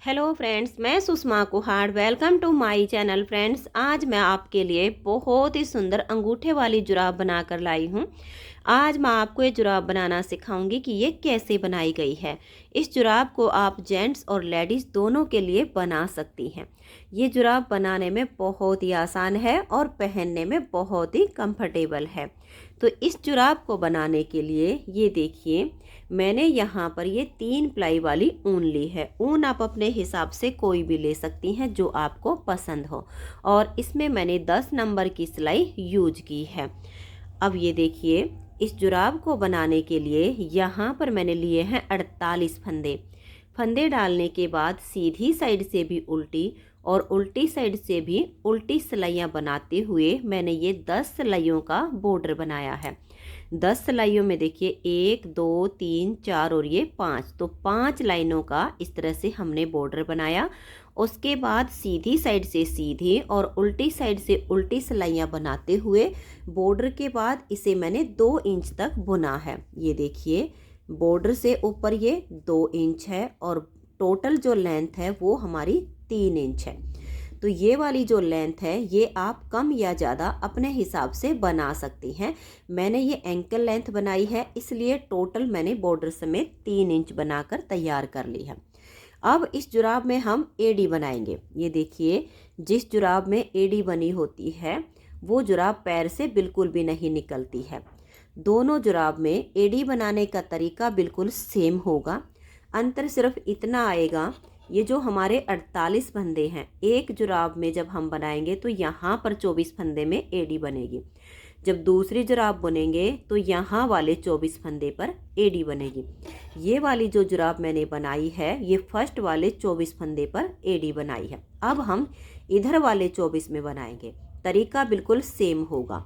Hello friends, मैं Sushma Kuhad. Welcome to my channel. Friends, आज मैं आपके लिए बहुत ही सुंदर अंगूठे वाली जुराब बनाकर लाई हूँ। आज मैं आपको ये जुराब बनाना सिखाऊंगी कि ये कैसे बनाई गई है। इस जुराब को आप जेंट्स और लेडीज़ दोनों के लिए बना सकती हैं। ये जुराब बनाने में बहुत ही आसान है और पहनने में बहुत ही कंफर्टेबल है। तो इस जुराब को बनाने के लिए ये देखिए, मैंने यहाँ पर ये 3 प्लाई वाली ऊन ली है। ऊन आप अपने हिसाब से कोई भी ले सकती हैं जो आपको पसंद हो। और इसमें मैंने 10 नंबर की सिलाई यूज की है। अब ये देखिए, इस जुराब को बनाने के लिए यहाँ पर मैंने लिए हैं 48 फंदे। फंदे डालने के बाद सीधी साइड से भी उल्टी और उल्टी साइड से भी उल्टी सिलाइयाँ बनाते हुए मैंने ये 10 सिलाइयों का बॉर्डर बनाया है। 10 सिलाइयों में देखिए 1 2 3 4 और ये 5, तो 5 लाइनों का इस तरह से हमने बॉर्डर बनाया। उसके बाद सीधी साइड से सीधी और उल्टी साइड से उल्टी सिलाइयाँ बनाते हुए बॉर्डर के बाद इसे मैंने 2 इंच तक बुना है। ये देखिए, बॉर्डर से ऊपर ये 2 इंच है और टोटल जो लेंथ है वो हमारी 3 इंच है। तो ये वाली जो लेंथ है ये आप कम या ज़्यादा अपने हिसाब से बना सकती हैं। मैंने ये एंकल लेंथ बनाई है, इसलिए टोटल मैंने बॉर्डर समेत 3 इंच बनाकर तैयार कर ली है। अब इस जुराब में हम एडी बनाएंगे। ये देखिए, जिस जुराब में एडी बनी होती है वो जुराब पैर से बिल्कुल भी नहीं निकलती है। दोनों जुराब में एडी बनाने का तरीका बिल्कुल सेम होगा। अंतर सिर्फ इतना आएगा, ये जो हमारे 48 फंदे हैं, एक जुराब में जब हम बनाएंगे तो यहाँ पर 24 फंदे में एडी बनेगी। जब दूसरी जुराब बुनेंगे तो यहाँ वाले 24 फंदे पर एडी बनेगी। ये वाली जो जुराब मैंने बनाई है ये फर्स्ट वाले 24 फंदे पर एडी बनाई है। अब हम इधर वाले 24 में बनाएंगे, तरीका बिल्कुल सेम होगा।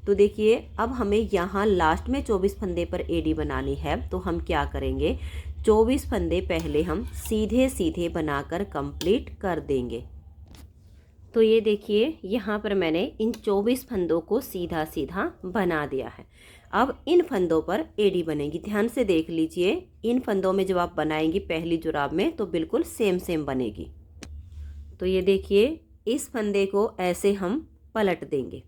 तो देखिए, अब हमें यहाँ लास्ट में 24 फंदे पर एडी बनानी है। तो हम क्या करेंगे, 24 फंदे पहले हम सीधे सीधे बनाकर कंप्लीट कर देंगे। तो ये देखिए, यहाँ पर मैंने इन 24 फंदों को सीधा सीधा बना दिया है। अब इन फंदों पर एडी बनेगी। ध्यान से देख लीजिए, इन फंदों में जब आप बनाएंगी पहली जुराब में तो बिल्कुल सेम सेम बनेगी। तो ये देखिए, इस फंदे को ऐसे हम पलट देंगे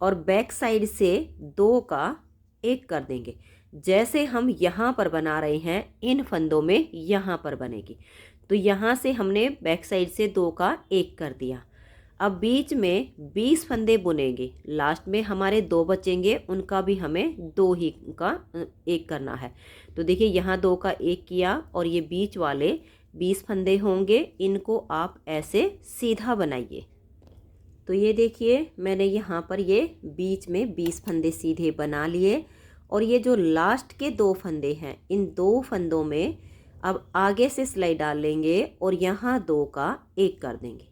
और बैक साइड से 2 का 1 कर देंगे। जैसे हम यहाँ पर बना रहे हैं इन फंदों में यहाँ पर बनेगी। तो यहाँ से हमने बैक साइड से 2 का 1 कर दिया। अब बीच में 20 फंदे बुनेंगे। लास्ट में हमारे 2 बचेंगे, उनका भी हमें 2 ही का 1 करना है। तो देखिए, यहाँ 2 का 1 किया और ये बीच वाले 20 फंदे होंगे, इनको आप ऐसे सीधा बनाइए। तो ये देखिए, मैंने यहाँ पर ये बीच में 20 फंदे सीधे बना लिए और ये जो लास्ट के 2 फंदे हैं, इन 2 फंदों में अब आगे से सिलाई डाल लेंगे और यहाँ 2 का 1 कर देंगे।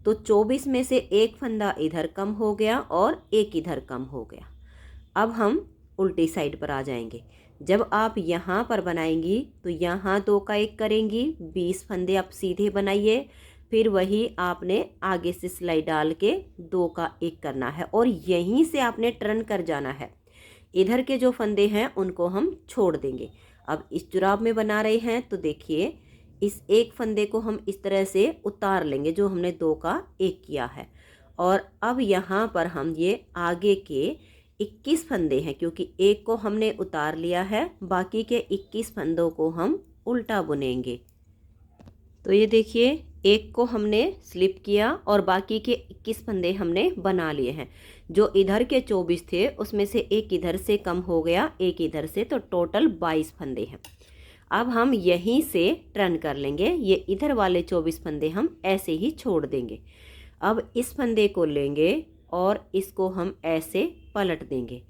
तो 24 में से 1 फंदा इधर कम हो गया और 1 इधर कम हो गया। अब हम उल्टी साइड पर आ जाएंगे। जब आप यहाँ पर बनाएंगी तो यहाँ 2 का 1 करेंगी, 20 फंदे आप सीधे बनाइए, फिर वही आपने आगे से सिलाई डाल के 2 का 1 करना है और यहीं से आपने टर्न कर जाना है। इधर के जो फंदे हैं उनको हम छोड़ देंगे। अब इस जुराब में बना रहे हैं तो देखिए, इस एक फंदे को हम इस तरह से उतार लेंगे जो हमने 2 का 1 किया है। और अब यहाँ पर हम ये आगे के 21 फंदे हैं, क्योंकि एक को हमने उतार लिया है, बाकी के 21 फंदों को हम उल्टा बुनेंगे। तो ये देखिए, एक को हमने स्लिप किया और बाकी के 21 फंदे हमने बना लिए हैं। जो इधर के 24 थे उसमें से एक इधर से कम हो गया, एक इधर से, तो टोटल 22 फंदे हैं। अब हम यहीं से टर्न कर लेंगे। ये इधर वाले 24 फंदे हम ऐसे ही छोड़ देंगे। अब इस फंदे को लेंगे और इसको हम ऐसे पलट देंगे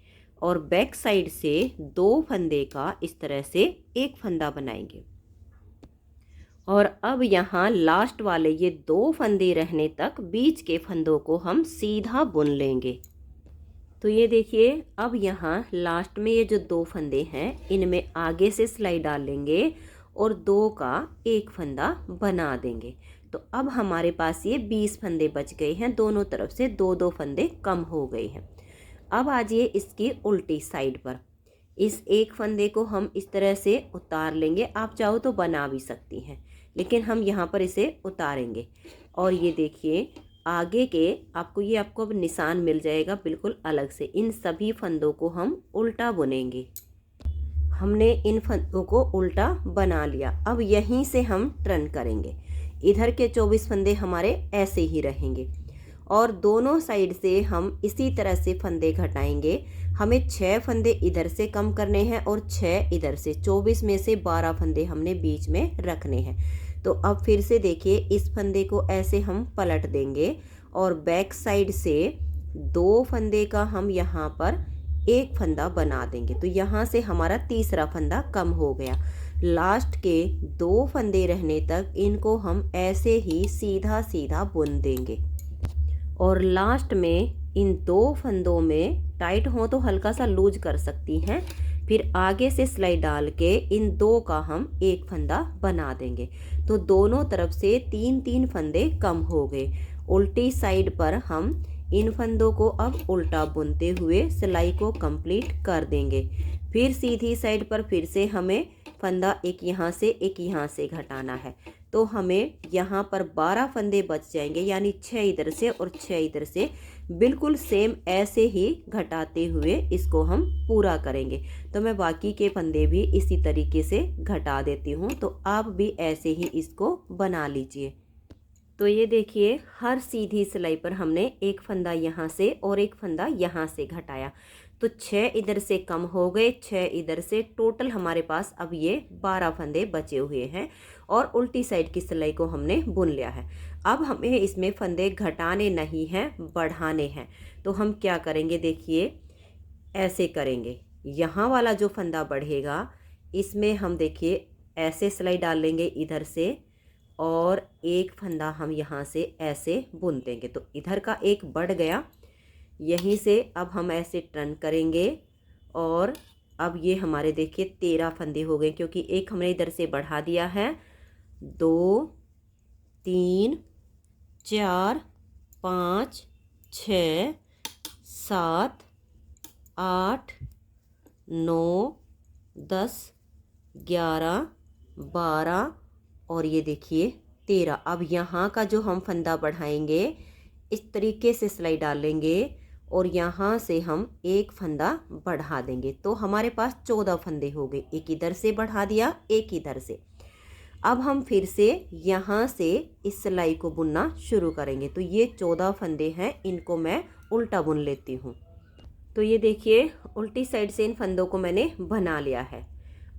और बैक साइड से 2 फंदे का इस तरह से एक फंदा बनाएंगे। और अब यहाँ लास्ट वाले ये 2 फंदे रहने तक बीच के फंदों को हम सीधा बुन लेंगे। तो ये देखिए, अब यहाँ लास्ट में ये जो 2 फंदे हैं इनमें आगे से सिलाई डाल लेंगे और 2 का 1 फंदा बना देंगे। तो अब हमारे पास ये 20 फंदे बच गए हैं, दोनों तरफ से 2-2 फंदे कम हो गए हैं। अब आ जाइए इसकी उल्टी साइड पर। इस एक फंदे को हम इस तरह से उतार लेंगे, आप चाहो तो बना भी सकती हैं। लेकिन हम यहाँ पर इसे उतारेंगे। और ये देखिए आगे के आपको अब निशान मिल जाएगा बिल्कुल अलग से। इन सभी फंदों को हम उल्टा बुनेंगे। हमने इन फंदों को उल्टा बना लिया। अब यहीं से हम टर्न करेंगे। इधर के 24 फंदे हमारे ऐसे ही रहेंगे और दोनों साइड से हम इसी तरह से फंदे घटाएंगे। हमें 6 फंदे इधर से कम करने हैं और 6 इधर से। 24 में से 12 फंदे हमने बीच में रखने हैं। तो अब फिर से देखिए इस फंदे को ऐसे हम पलट देंगे और बैक साइड से 2 फंदे का हम यहाँ पर एक फंदा बना देंगे। तो यहाँ से हमारा तीसरा फंदा कम हो गया। लास्ट के 2 फंदे रहने तक इनको हम ऐसे ही सीधा सीधा बुन देंगे और लास्ट में इन 2 फंदों में टाइट हो तो हल्का सा लूज कर सकती हैं। फिर आगे से सिलाई डाल के इन 2 का हम एक फंदा बना देंगे। तो दोनों तरफ से 3-3 फंदे कम हो गए। उल्टी साइड पर हम इन फंदों को अब उल्टा बुनते हुए सिलाई को कंप्लीट कर देंगे। फिर सीधी साइड पर फिर से हमें फंदा एक यहाँ से घटाना है। तो हमें यहाँ पर 12 फंदे बच जाएंगे, यानी 6 इधर से और 6 इधर से। बिल्कुल सेम ऐसे ही घटाते हुए इसको हम पूरा करेंगे। तो मैं बाकी के फंदे भी इसी तरीके से घटा देती हूँ। तो आप भी ऐसे ही इसको बना लीजिए। तो ये देखिए हर सीधी सिलाई पर हमने एक फंदा यहाँ से और एक फंदा यहाँ से घटाया। तो 6 इधर से कम हो गए, 6 इधर से। टोटल हमारे पास अब ये 12 फंदे बचे हुए हैं और उल्टी साइड की सिलाई को हमने बुन लिया है। अब हमें इसमें फंदे घटाने नहीं हैं, बढ़ाने हैं। तो हम क्या करेंगे, देखिए ऐसे करेंगे। यहाँ वाला जो फंदा बढ़ेगा इसमें हम देखिए ऐसे सिलाई डाल लेंगे इधर से और एक फंदा हम यहाँ से ऐसे बुन देंगे। तो इधर का एक बढ़ गया। यहीं से अब हम ऐसे टर्न करेंगे और अब ये हमारे देखिए 13 फंदे हो गए, क्योंकि एक हमने इधर से बढ़ा दिया है। 2 3 4 5 6 7 8 9 10 11 12 और ये देखिए 13। अब यहाँ का जो हम फंदा बढ़ाएंगे इस तरीके से सिलाई डालेंगे और यहाँ से हम एक फंदा बढ़ा देंगे। तो हमारे पास 14 फंदे हो गए। एक इधर से बढ़ा दिया, एक इधर से। अब हम फिर से यहाँ से इस सिलाई को बुनना शुरू करेंगे। तो ये 14 फंदे हैं, इनको मैं उल्टा बुन लेती हूँ। तो ये देखिए उल्टी साइड से इन फंदों को मैंने बना लिया है।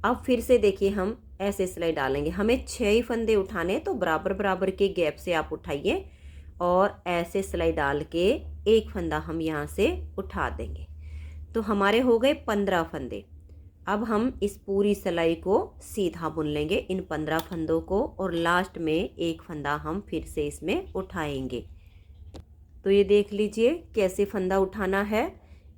अब फिर से देखिए हम ऐसे सिलाई डालेंगे। हमें 6 ही फंदे उठाने, तो बराबर बराबर के गैप से आप उठाइए और ऐसे सिलाई डाल के एक फंदा हम यहाँ से उठा देंगे। तो हमारे हो गए 15 फंदे। अब हम इस पूरी सिलाई को सीधा बुन लेंगे, इन 15 फंदों को, और लास्ट में एक फंदा हम फिर से इसमें उठाएंगे। तो ये देख लीजिए कैसे फंदा उठाना है।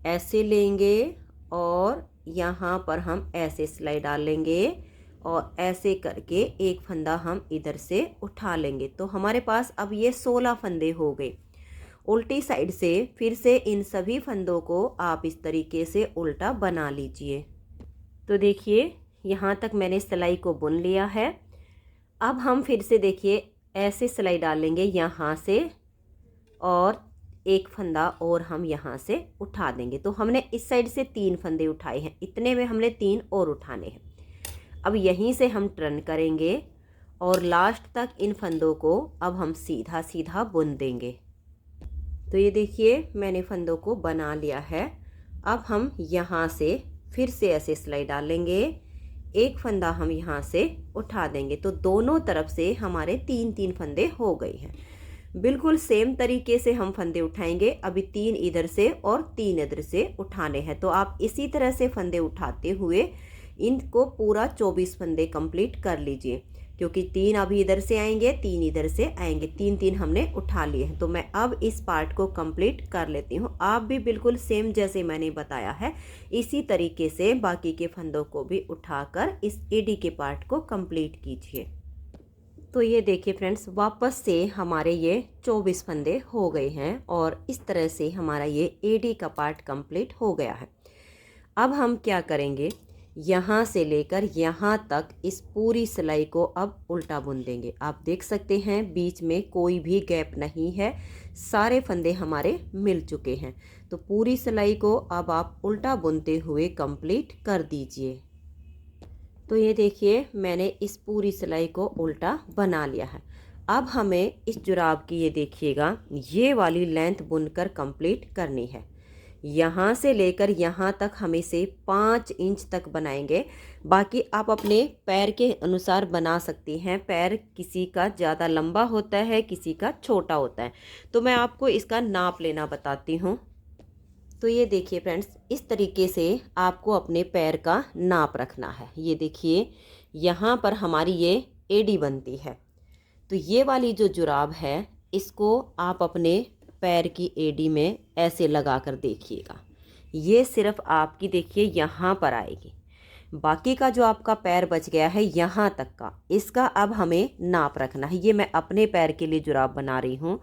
ऐसे लेंगे और यहाँ पर हम ऐसे सिलाई डाल लेंगे और ऐसे करके एक फंदा हम इधर से उठा लेंगे। तो हमारे पास अब ये 16 फंदे हो गए। उल्टी साइड से फिर से इन सभी फंदों को आप इस तरीके से उल्टा बना लीजिए। तो देखिए यहाँ तक मैंने सिलाई को बुन लिया है। अब हम फिर से देखिए ऐसे सिलाई डालेंगे यहाँ से और एक फंदा और हम यहाँ से उठा देंगे। तो हमने इस साइड से 3 फंदे उठाए हैं, इतने में हमने 3 और उठाने हैं। अब यहीं से हम टर्न करेंगे और लास्ट तक इन फंदों को अब हम सीधा सीधा बुन देंगे। तो ये देखिए मैंने फंदों को बना लिया है। अब हम यहाँ से फिर से ऐसे सिलाई डालेंगे, एक फंदा हम यहाँ से उठा देंगे। तो दोनों तरफ से हमारे 3-3 फंदे हो गए हैं। बिल्कुल सेम तरीके से हम फंदे उठाएंगे। अभी 3 इधर से और 3 इधर से उठाने हैं। तो आप इसी तरह से फंदे उठाते हुए इनको पूरा 24 फंदे कंप्लीट कर लीजिए, क्योंकि 3 अभी इधर से आएंगे, 3 इधर से आएंगे। 3-3 हमने उठा लिए हैं। तो मैं अब इस पार्ट को कंप्लीट कर लेती हूँ। आप भी बिल्कुल सेम जैसे मैंने बताया है इसी तरीके से बाकी के फंदों को भी उठाकर इस एडी के पार्ट को कंप्लीट कीजिए। तो ये देखिए फ्रेंड्स, वापस से हमारे ये 24 फंदे हो गए हैं और इस तरह से हमारा ये एडी का पार्ट कंप्लीट हो गया है। अब हम क्या करेंगे, यहाँ से लेकर यहाँ तक इस पूरी सिलाई को अब उल्टा बुन देंगे। आप देख सकते हैं बीच में कोई भी गैप नहीं है, सारे फंदे हमारे मिल चुके हैं। तो पूरी सिलाई को अब आप उल्टा बुनते हुए कंप्लीट कर दीजिए। तो ये देखिए मैंने इस पूरी सिलाई को उल्टा बना लिया है। अब हमें इस जुराब की ये देखिएगा ये वाली लेंथ बुनकर कंप्लीट करनी है। यहाँ से लेकर यहाँ तक हम इसे 5 इंच तक बनाएंगे। बाकी आप अपने पैर के अनुसार बना सकती हैं। पैर किसी का ज़्यादा लंबा होता है, किसी का छोटा होता है, तो मैं आपको इसका नाप लेना बताती हूँ। तो ये देखिए फ्रेंड्स, इस तरीके से आपको अपने पैर का नाप रखना है। ये देखिए यहाँ पर हमारी ये एड़ी बनती है। तो ये वाली जो जुराब है इसको आप अपने पैर की एड़ी में ऐसे लगा कर देखिएगा। ये सिर्फ आपकी देखिए यहाँ पर आएगी। बाकी का जो आपका पैर बच गया है यहाँ तक का, इसका अब हमें नाप रखना है। ये मैं अपने पैर के लिए जुराब बना रही हूँ।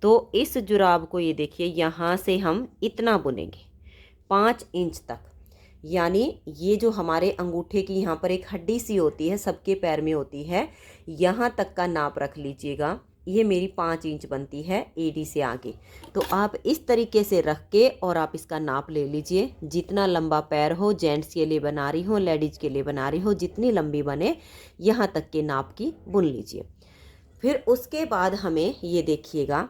तो इस जुराब को ये देखिए यहाँ से हम इतना बुनेंगे 5 इंच तक। यानी ये जो हमारे अंगूठे की यहाँ पर एक हड्डी सी होती है, सबके पैर में होती है, यहाँ तक का नाप रख लीजिएगा। ये मेरी 5 इंच बनती है एडी से आगे। तो आप इस तरीके से रख के और आप इसका नाप ले लीजिए। जितना लंबा पैर हो, जेंट्स के लिए बना रही हो, लेडीज के लिए बना रही हो, जितनी लंबी बने यहाँ तक के नाप की बुन लीजिए। फिर उसके बाद हमें ये देखिएगा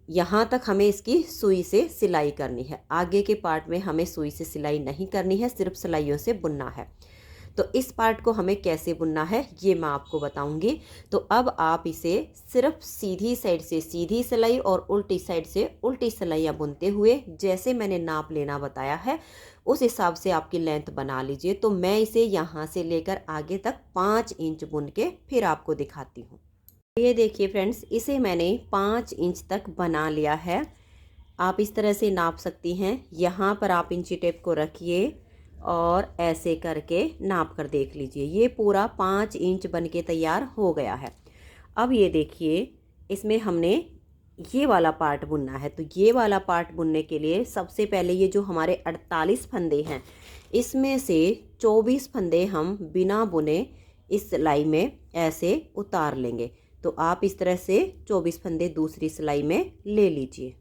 यहाँ तक हमें इसकी सुई से सिलाई करनी है। आगे के पार्ट में हमें सुई से सिलाई नहीं करनी है, सिर्फ सिलाइयों से बुनना है। तो इस पार्ट को हमें कैसे बुनना है ये मैं आपको बताऊंगी। तो अब आप इसे सिर्फ सीधी साइड से सीधी सिलाई और उल्टी साइड से उल्टी सिलाइयाँ बुनते हुए जैसे मैंने नाप लेना बताया है उस हिसाब से आपकी लेंथ बना लीजिए। तो मैं इसे यहाँ से लेकर आगे तक 5 इंच बुन के फिर आपको दिखाती हूँ। ये देखिए फ्रेंड्स, इसे मैंने 5 इंच तक बना लिया है। आप इस तरह से नाप सकती हैं। यहाँ पर आप इंची टेप को रखिए और ऐसे करके नाप कर देख लीजिए। ये पूरा 5 इंच बन के तैयार हो गया है। अब ये देखिए इसमें हमने ये वाला पार्ट बुनना है। तो ये वाला पार्ट बुनने के लिए सबसे पहले ये जो हमारे 48 फंदे हैं इसमें से 24 फंदे हम बिना बुने इस सिलाई में ऐसे उतार लेंगे। तो आप इस तरह से 24 फंदे दूसरी सिलाई में ले लीजिए।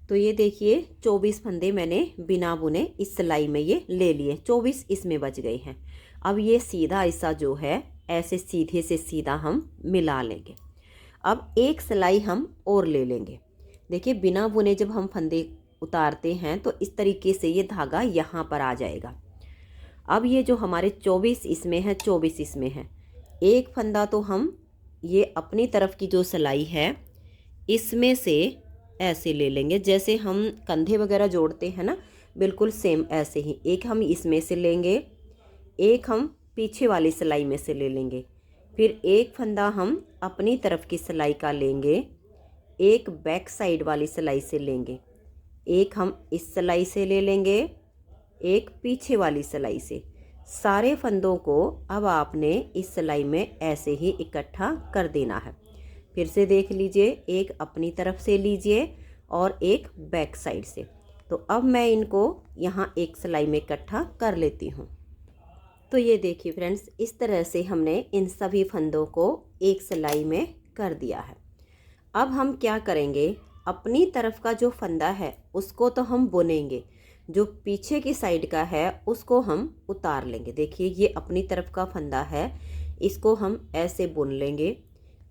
तो ये देखिए 24 फंदे मैंने बिना बुने इस सिलाई में ये ले लिए, 24 इसमें बच गए हैं। अब ये सीधा हिस्सा जो है ऐसे सीधे से सीधा हम मिला लेंगे। अब एक सिलाई हम और ले लेंगे। देखिए बिना बुने जब हम फंदे उतारते हैं तो इस तरीके से ये धागा यहाँ पर आ जाएगा। अब ये जो हमारे 24 इसमें है, 24 इसमें है, एक फंदा तो हम ये अपनी तरफ की जो सिलाई है इसमें से ऐसे ले लेंगे। जैसे हम कंधे वगैरह जोड़ते हैं ना, बिल्कुल सेम ऐसे ही एक हम इसमें से लेंगे, एक हम पीछे वाली सिलाई में से ले लेंगे, फिर एक फंदा हम अपनी तरफ की सिलाई का लेंगे, एक बैक साइड वाली सिलाई से लेंगे, एक हम इस सिलाई से ले लेंगे, एक पीछे वाली सिलाई से। सारे फंदों को अब आपने इस सिलाई में ऐसे ही इकट्ठा कर देना है। फिर से देख लीजिए, एक अपनी तरफ से लीजिए और एक बैक साइड से। तो अब मैं इनको यहाँ एक सिलाई में इकट्ठा कर लेती हूँ। तो ये देखिए फ्रेंड्स, इस तरह से हमने इन सभी फंदों को एक सिलाई में कर दिया है। अब हम क्या करेंगे, अपनी तरफ का जो फंदा है उसको तो हम बुनेंगे, जो पीछे की साइड का है उसको हम उतार लेंगे। देखिए ये अपनी तरफ का फंदा है, इसको हम ऐसे बुन लेंगे।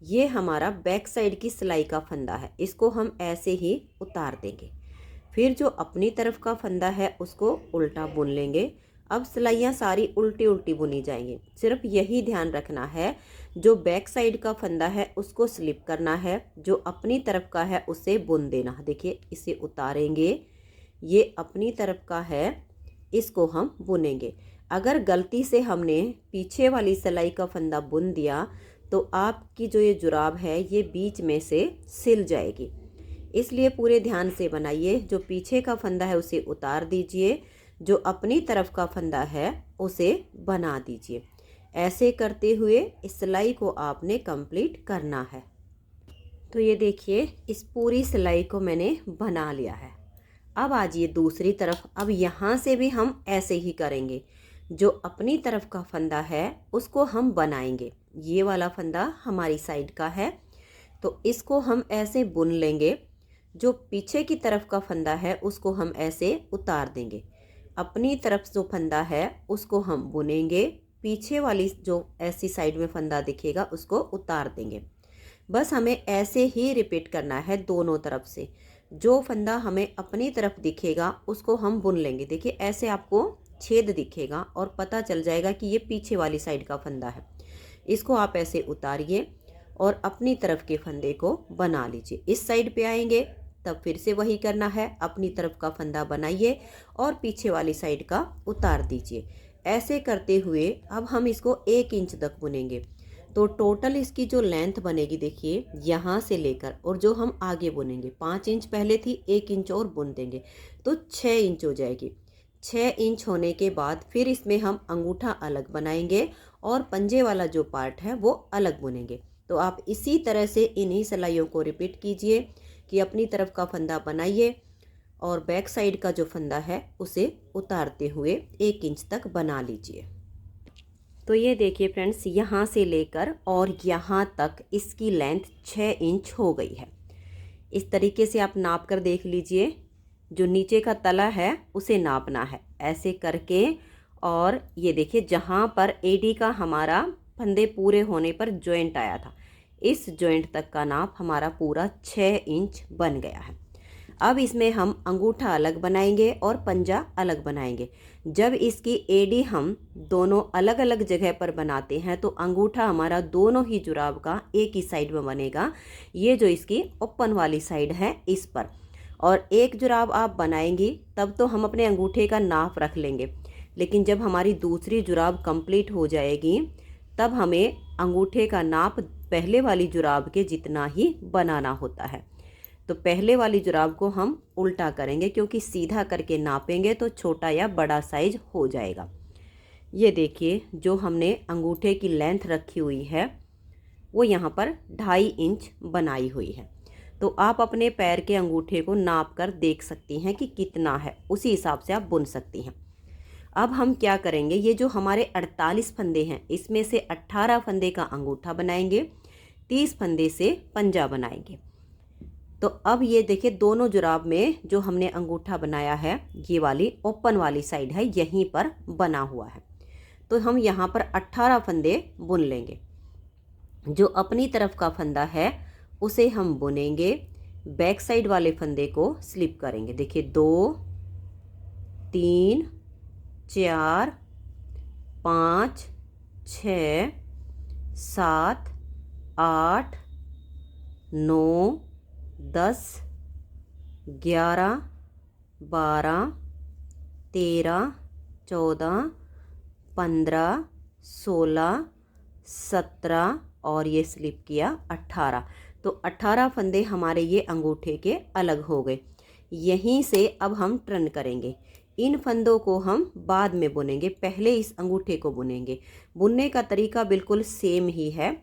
ये हमारा बैक साइड की सिलाई का फंदा है, इसको हम ऐसे ही उतार देंगे। फिर जो अपनी तरफ का फंदा है उसको उल्टा बुन लेंगे। अब सिलाइयाँ सारी उल्टी उल्टी बुनी जाएंगी। सिर्फ यही ध्यान रखना है, जो बैक साइड का फंदा है उसको स्लिप करना है, जो अपनी तरफ का है उसे बुन देना। देखिए इसे उतारेंगे, ये अपनी तरफ का है, इसको हम बुनेंगे। अगर गलती से हमने पीछे वाली सिलाई का फंदा बुन दिया तो आपकी जो ये जुराब है ये बीच में से सिल जाएगी। इसलिए पूरे ध्यान से बनाइए। जो पीछे का फंदा है उसे उतार दीजिए, जो अपनी तरफ का फंदा है उसे बना दीजिए। ऐसे करते हुए इस सिलाई को आपने कंप्लीट करना है। तो ये देखिए इस पूरी सिलाई को मैंने बना लिया है। अब आजिए दूसरी तरफ। अब यहाँ से भी हम ऐसे ही करेंगे। जो अपनी तरफ का फंदा है उसको हम बनाएंगे। ये वाला फंदा हमारी साइड का है, तो इसको हम ऐसे बुन लेंगे। जो पीछे की तरफ का फंदा है उसको हम ऐसे उतार देंगे। अपनी तरफ जो फंदा है उसको हम बुनेंगे, पीछे वाली जो ऐसी साइड में फंदा दिखेगा उसको उतार देंगे। बस हमें ऐसे ही रिपीट करना है दोनों तरफ से। जो फंदा हमें अपनी तरफ दिखेगा उसको हम बुन लेंगे। देखिए ऐसे आपको छेद दिखेगा और पता चल जाएगा कि ये पीछे वाली साइड का फंदा है। इसको आप ऐसे उतारिए और अपनी तरफ के फंदे को बना लीजिए। इस साइड पे आएंगे तब फिर से वही करना है, अपनी तरफ का फंदा बनाइए और पीछे वाली साइड का उतार दीजिए। ऐसे करते हुए अब हम इसको 1 इंच तक बुनेंगे। तो टोटल इसकी जो लेंथ बनेगी देखिए यहाँ से लेकर, और जो हम आगे बुनेंगे 5 इंच पहले थी, 1 इंच और बुन देंगे तो 6 इंच हो जाएगी। 6 इंच होने के बाद फिर इसमें हम अंगूठा अलग बनाएंगे और पंजे वाला जो पार्ट है वो अलग बुनेंगे। तो आप इसी तरह से इन्हीं सिलाइयों को रिपीट कीजिए कि अपनी तरफ का फंदा बनाइए और बैक साइड का जो फंदा है उसे उतारते हुए 1 इंच तक बना लीजिए। तो ये देखिए फ्रेंड्स, यहाँ से लेकर और यहाँ तक इसकी लेंथ 6 इंच हो गई है। इस तरीके से आप नाप कर देख लीजिए। जो नीचे का तला है उसे नापना है ऐसे करके। और ये देखिए जहाँ पर एडी का हमारा फंदे पूरे होने पर जॉइंट आया था, इस जॉइंट तक का नाप हमारा पूरा 6 इंच बन गया है। अब इसमें हम अंगूठा अलग बनाएंगे और पंजा अलग बनाएंगे। जब इसकी एडी हम दोनों अलग अलग जगह पर बनाते हैं तो अंगूठा हमारा दोनों ही जुराब का एक ही साइड में बनेगा। ये जो इसकी ओपन वाली साइड है इस पर, और एक जुराब आप बनाएंगी तब तो हम अपने अंगूठे का नाप रख लेंगे, लेकिन जब हमारी दूसरी जुराब कंप्लीट हो जाएगी तब हमें अंगूठे का नाप पहले वाली जुराब के जितना ही बनाना होता है। तो पहले वाली जुराब को हम उल्टा करेंगे, क्योंकि सीधा करके नापेंगे तो छोटा या बड़ा साइज हो जाएगा। ये देखिए जो हमने अंगूठे की लेंथ रखी हुई है वो यहाँ पर 2.5 इंच बनाई हुई है। तो आप अपने पैर के अंगूठे को नाप कर देख सकती हैं कि कितना है, उसी हिसाब से आप बुन सकती हैं। अब हम क्या करेंगे, ये जो हमारे 48 फंदे हैं इसमें से 18 फंदे का अंगूठा बनाएंगे, 30 फंदे से पंजा बनाएंगे। तो अब ये देखिए दोनों जुराब में जो हमने अंगूठा बनाया है ये वाली ओपन वाली साइड है, यहीं पर बना हुआ है। तो हम यहाँ पर 18 फंदे बुन लेंगे। जो अपनी तरफ का फंदा है उसे हम बुनेंगे, बैक साइड वाले फंदे को स्लिप करेंगे। देखिए 2 3 4 5 6 7 8 9 10 11 12 13 14 15 16 17 और ये स्लिप किया 18। तो 18 फंदे हमारे ये अंगूठे के अलग हो गए। यहीं से अब हम टर्न करेंगे। इन फंदों को हम बाद में बुनेंगे, पहले इस अंगूठे को बुनेंगे। बुनने का तरीका बिल्कुल सेम ही है।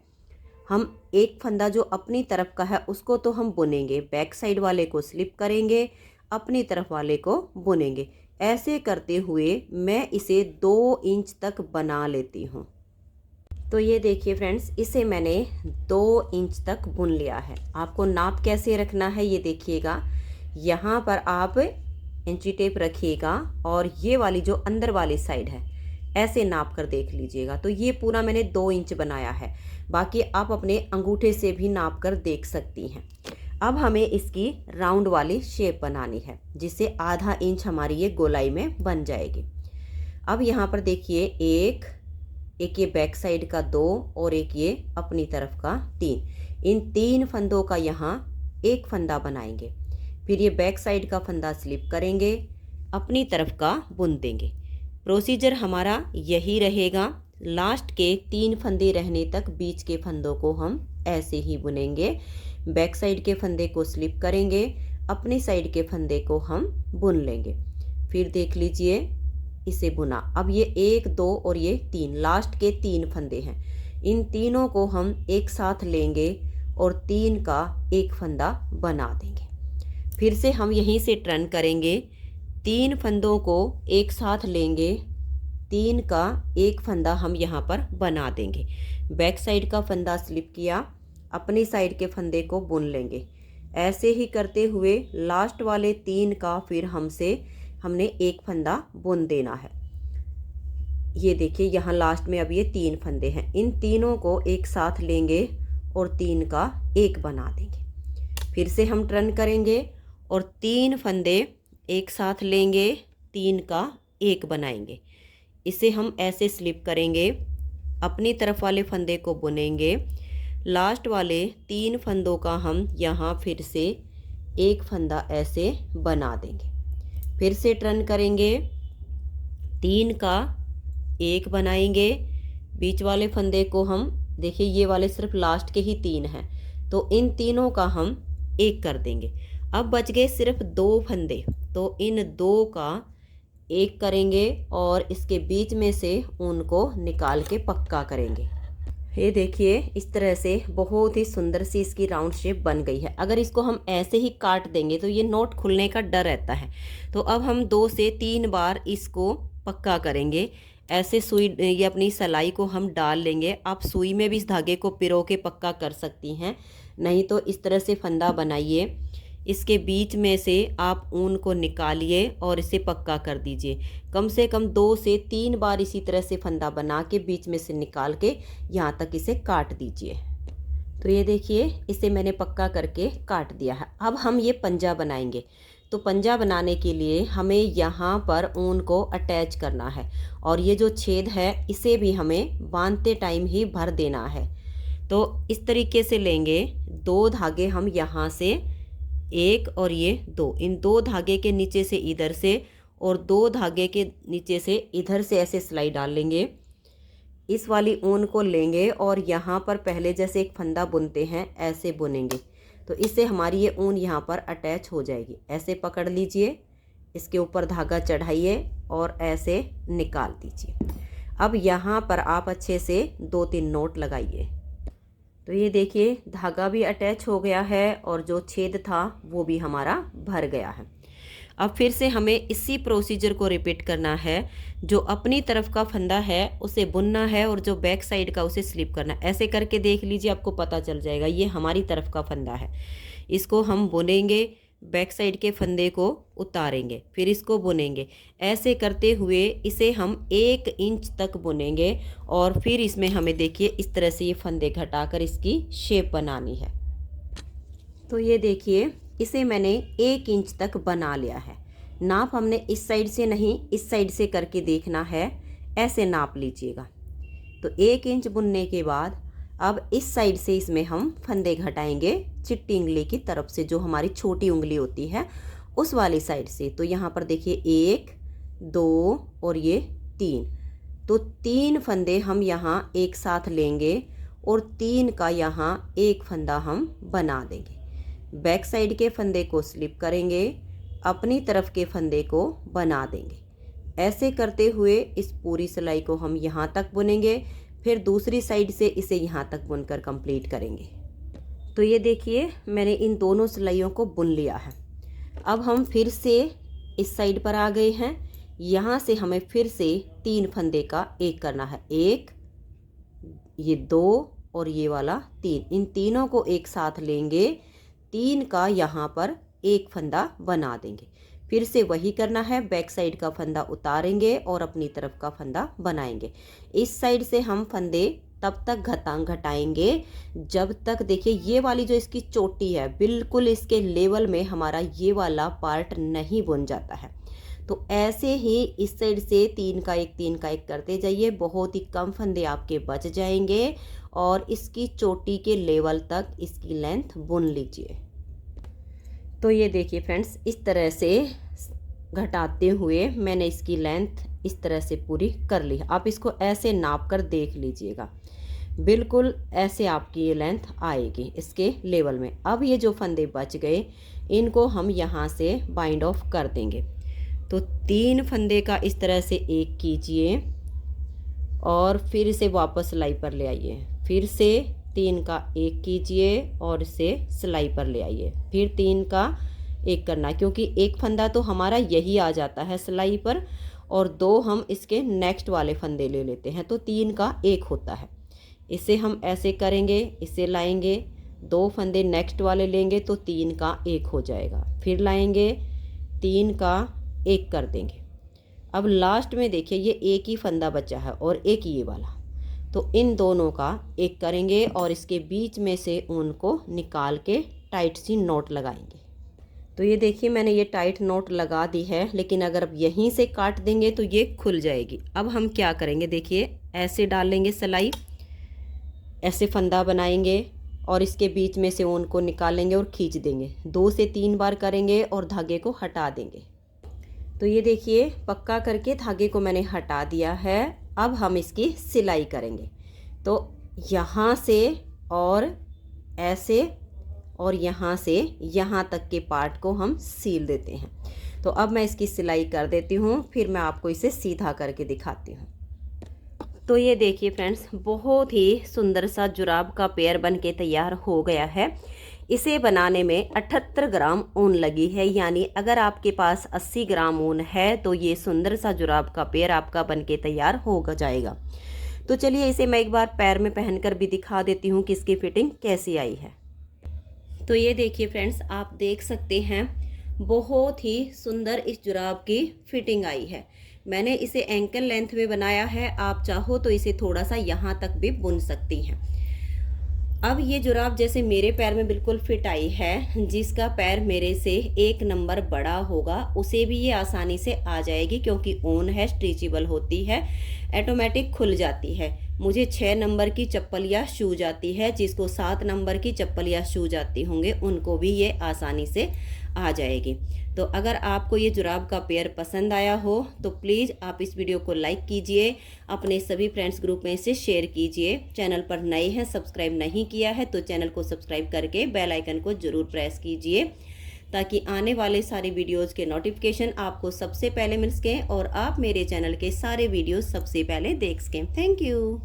हम एक फंदा जो अपनी तरफ का है उसको तो हम बुनेंगे, बैक साइड वाले को स्लिप करेंगे, अपनी तरफ वाले को बुनेंगे। ऐसे करते हुए मैं इसे 2 इंच तक बना लेती हूँ। तो ये देखिए फ्रेंड्स, इसे मैंने 2 इंच तक बुन लिया है। आपको नाप कैसे रखना है ये देखिएगा। यहाँ पर आप इंची टेप रखिएगा और ये वाली जो अंदर वाली साइड है ऐसे नाप कर देख लीजिएगा। तो ये पूरा मैंने 2 इंच बनाया है, बाकी आप अपने अंगूठे से भी नाप कर देख सकती हैं। अब हमें इसकी राउंड वाली शेप बनानी है, जिससे आधा इंच हमारी ये गोलाई में बन जाएगी। अब यहाँ पर देखिए एक ये बैक साइड का 2 और एक ये अपनी तरफ का 3। इन 3 फंदों का यहाँ एक फंदा बनाएंगे, फिर ये बैक साइड का फंदा स्लिप करेंगे, अपनी तरफ का बुन देंगे। प्रोसीजर हमारा यही रहेगा। लास्ट के 3 फंदे रहने तक बीच के फंदों को हम ऐसे ही बुनेंगे। बैक साइड के फंदे को स्लिप करेंगे, अपनी साइड के फंदे को हम बुन लेंगे। फिर देख लीजिए इसे बुना। अब ये 1 2 और ये 3 लास्ट के 3 फंदे हैं। इन तीनों को हम एक साथ लेंगे और 3 का एक फंदा बना देंगे। फिर से हम यहीं से टर्न करेंगे, 3 फंदों को एक साथ लेंगे 3 का एक फंदा हम यहाँ पर बना देंगे। बैक साइड का फंदा स्लिप किया, अपनी साइड के फंदे को बुन लेंगे। ऐसे ही करते हुए लास्ट वाले 3 का फिर हमने एक फंदा बुन देना है। ये देखिए यहाँ लास्ट में अब ये 3 फंदे हैं, इन तीनों को एक साथ लेंगे और 3 का एक बना देंगे। फिर से हम टर्न करेंगे और 3 फंदे एक साथ लेंगे, 3 का एक बनाएंगे। इसे हम ऐसे स्लिप करेंगे, अपनी तरफ वाले फंदे को बुनेंगे, लास्ट वाले 3 फंदों का हम यहाँ फिर से एक फंदा ऐसे बना देंगे। फिर से टर्न करेंगे, 3 का एक बनाएंगे, बीच वाले फंदे को हम देखिए ये वाले सिर्फ लास्ट के ही 3 हैं, तो इन तीनों का हम एक कर देंगे। अब बच गए सिर्फ 2 फंदे, तो इन 2 का एक करेंगे और इसके बीच में से उनको निकाल के पक्का करेंगे। ये देखिए इस तरह से बहुत ही सुंदर सी इसकी राउंड शेप बन गई है। अगर इसको हम ऐसे ही काट देंगे तो ये नोट खुलने का डर रहता है, तो अब हम 2 से 3 बार इसको पक्का करेंगे। ऐसे सुई ये अपनी सलाई को हम डाल लेंगे। आप सुई में भी इस धागे को पिरो के पक्का कर सकती हैं, नहीं तो इस तरह से फंदा बनाइए, इसके बीच में से आप ऊन को निकालिए और इसे पक्का कर दीजिए। कम से कम 2 से 3 बार इसी तरह से फंदा बना के बीच में से निकाल के यहाँ तक इसे काट दीजिए। तो ये देखिए इसे मैंने पक्का करके काट दिया है। अब हम ये पंजा बनाएंगे। तो पंजा बनाने के लिए हमें यहाँ पर ऊन को अटैच करना है और ये जो छेद है इसे भी हमें बांधते टाइम ही भर देना है। तो इस तरीके से लेंगे, 2 धागे हम यहाँ से, 1 और ये 2, इन 2 धागे के नीचे से इधर से और 2 धागे के नीचे से इधर से ऐसे सिलाई डाल लेंगे। इस वाली ऊन को लेंगे और यहाँ पर पहले जैसे एक फंदा बुनते हैं ऐसे बुनेंगे, तो इससे हमारी ये ऊन यहाँ पर अटैच हो जाएगी। ऐसे पकड़ लीजिए, इसके ऊपर धागा चढ़ाइए और ऐसे निकाल दीजिए। अब यहाँ पर आप अच्छे से 2-3 नोट लगाइए। तो ये देखिए धागा भी अटैच हो गया है और जो छेद था वो भी हमारा भर गया है। अब फिर से हमें इसी प्रोसीजर को रिपीट करना है। जो अपनी तरफ का फंदा है उसे बुनना है और जो बैक साइड का उसे स्लिप करना है। ऐसे करके देख लीजिए, आपको पता चल जाएगा। ये हमारी तरफ का फंदा है, इसको हम बुनेंगे, बैक साइड के फंदे को उतारेंगे, फिर इसको बुनेंगे। ऐसे करते हुए इसे हम 1 इंच तक बुनेंगे और फिर इसमें हमें देखिए इस तरह से ये फंदे घटाकर इसकी शेप बनानी है। तो ये देखिए इसे मैंने 1 इंच तक बना लिया है। नाप हमने इस साइड से नहीं, इस साइड से करके देखना है, ऐसे नाप लीजिएगा। तो 1 इंच बुनने के बाद अब इस साइड से इसमें हम फंदे घटाएंगे, चिट्टी उंगली की तरफ से, जो हमारी छोटी उंगली होती है उस वाली साइड से। तो यहाँ पर देखिए 1, 2 और ये 3, तो 3 फंदे हम यहाँ एक साथ लेंगे और 3 का यहाँ एक फंदा हम बना देंगे। बैक साइड के फंदे को स्लिप करेंगे, अपनी तरफ के फंदे को बना देंगे। ऐसे करते हुए इस पूरी सिलाई को हम यहाँ तक बुनेंगे, फिर दूसरी साइड से इसे यहाँ तक बुनकर कंप्लीट करेंगे। तो ये देखिए मैंने इन दोनों सिलाइयों को बुन लिया है। अब हम फिर से इस साइड पर आ गए हैं। यहाँ से हमें फिर से 3 फंदे का एक करना है, 1, ये 2 और ये वाला 3, इन तीनों को एक साथ लेंगे, 3 का यहाँ पर एक फंदा बना देंगे। फिर से वही करना है, बैक साइड का फंदा उतारेंगे और अपनी तरफ का फंदा बनाएंगे। इस साइड से हम फंदे तब तक घटाएंगे जब तक देखिए ये वाली जो इसकी चोटी है बिल्कुल इसके लेवल में हमारा ये वाला पार्ट नहीं बुन जाता है। तो ऐसे ही इस साइड से 3 का एक करते जाइए, बहुत ही कम फंदे आपके बच जाएंगे और इसकी चोटी के लेवल तक इसकी लेंथ बुन लीजिए। तो ये देखिए फ्रेंड्स, इस तरह से घटाते हुए मैंने इसकी लेंथ इस तरह से पूरी कर ली। आप इसको ऐसे नाप कर देख लीजिएगा, बिल्कुल ऐसे आपकी ये लेंथ आएगी इसके लेवल में। अब ये जो फंदे बच गए इनको हम यहाँ से बाइंड ऑफ कर देंगे। तो 3 फंदे का इस तरह से एक कीजिए और फिर इसे वापस सिलाई पर ले आइए, फिर से 3 का एक कीजिए और इसे सिलाई पर ले आइए, फिर 3 का एक करना, क्योंकि एक फंदा तो हमारा यही आ जाता है सिलाई पर और 2 हम इसके नेक्स्ट वाले फंदे ले लेते हैं, तो 3 का 1 होता है। इसे हम ऐसे करेंगे, इसे लाएंगे, 2 फंदे नेक्स्ट वाले लेंगे तो 3 का 1 हो जाएगा, फिर लाएंगे 3 का 1 कर देंगे। अब लास्ट में देखिए ये एक ही फंदा बचा है और एक ये वाला, तो इन दोनों का 1 करेंगे और इसके बीच में से ऊन को निकाल के टाइट सी नोट लगाएंगे। तो ये देखिए मैंने ये टाइट नोट लगा दी है, लेकिन अगर अब यहीं से काट देंगे तो ये खुल जाएगी। अब हम क्या करेंगे, देखिए ऐसे डाल लेंगे सिलाई, ऐसे फंदा बनाएंगे और इसके बीच में से ऊन को निकालेंगे और खींच देंगे। 2 से 3 बार करेंगे और धागे को हटा देंगे। तो ये देखिए पक्का करके धागे को मैंने हटा दिया है। अब हम इसकी सिलाई करेंगे, तो यहाँ से और ऐसे और यहाँ से यहाँ तक के पार्ट को हम सील देते हैं। तो अब मैं इसकी सिलाई कर देती हूँ, फिर मैं आपको इसे सीधा करके दिखाती हूँ। तो ये देखिए फ्रेंड्स, बहुत ही सुंदर सा जुराब का पेयर बन के तैयार हो गया है। इसे बनाने में 78 ग्राम ऊन लगी है, यानी अगर आपके पास 80 ग्राम ऊन है तो ये सुंदर सा जुराब का पेयर आपका बन के तैयार हो जाएगा। तो चलिए इसे मैं एक बार पैर में पहनकर भी दिखा देती हूँ कि इसकी फिटिंग कैसी आई है। तो ये देखिए फ्रेंड्स, आप देख सकते हैं बहुत ही सुंदर इस जुराब की फिटिंग आई है। मैंने इसे एंकल लेंथ में बनाया है, आप चाहो तो इसे थोड़ा सा यहाँ तक भी बुन सकती हैं। अब ये जुराब जैसे मेरे पैर में बिल्कुल फिट आई है, जिसका पैर मेरे से 1 नंबर बड़ा होगा उसे भी ये आसानी से आ जाएगी, क्योंकि ऊन है, स्ट्रेचेबल होती है, ऑटोमेटिक खुल जाती है। मुझे 6 नंबर की चप्पल या शूज आती है, जिसको 7 नंबर की चप्पल या शूज आती होंगे उनको भी ये आसानी से आ जाएगी। तो अगर आपको ये जुराब का पेयर पसंद आया हो तो प्लीज़ आप इस वीडियो को लाइक कीजिए, अपने सभी फ्रेंड्स ग्रुप में इसे शेयर कीजिए। चैनल पर नए हैं, सब्सक्राइब नहीं किया है तो चैनल को सब्सक्राइब करके बेल आइकन को ज़रूर प्रेस कीजिए, ताकि आने वाले सारे वीडियोज़ के नोटिफिकेशन आपको सबसे पहले मिल सकें और आप मेरे चैनल के सारे वीडियोज़ सबसे पहले देख सकें। Thank you.